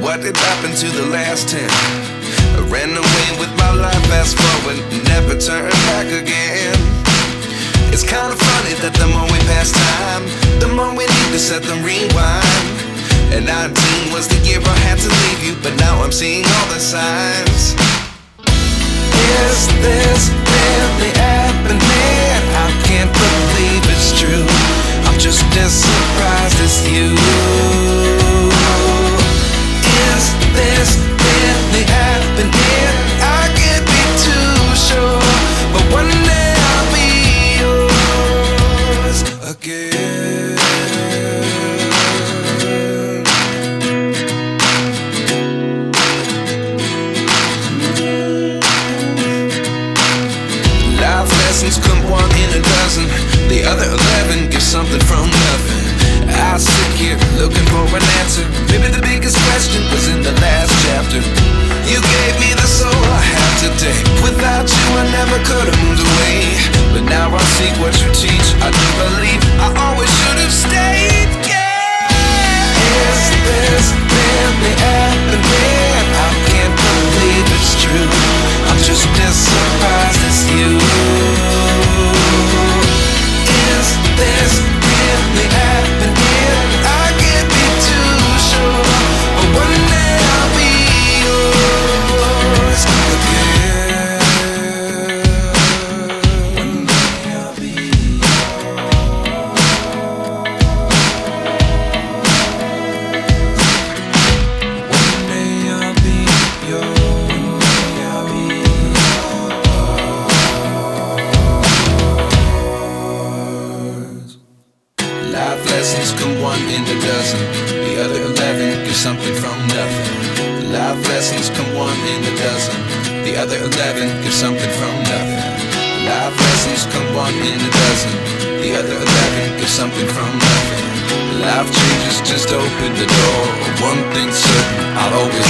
what did happen to the last 10? I ran away with my life, fast forward, never turn back again. It's kinda funny that the more we pass time, the more we need to set the rewind. And 19 was the year I had to leave you, but now I'm seeing all the signs. Is this really happening? I can't believe it's true. I'm just as surprised as you. Is this really happening? I can't be too sure, but one day I'll be yours again. Life lessons come one in a dozen. The other 11 give something from nothing. I sit here looking for an answer. Maybe the biggest question was in the last chapter. You gave me the soul I have today. Without you I never could have moved away. But now I see what you teach. I do believe I always should have stayed. Yeah. Is this really happening? I can't believe it's true. I'm just as surprised as you. Is this really happening? I can't be too sure, but one day I'll be yours again. One day I'll be One day I'll be yours. I'll be yours. Life lessons come one in a dozen. The other 11 give something from nothing. Life lessons come one in a dozen. The other 11 give something from nothing. Life lessons come one in a dozen. The other 11 give something from nothing. Life changes just open the door. One thing's certain, I'll always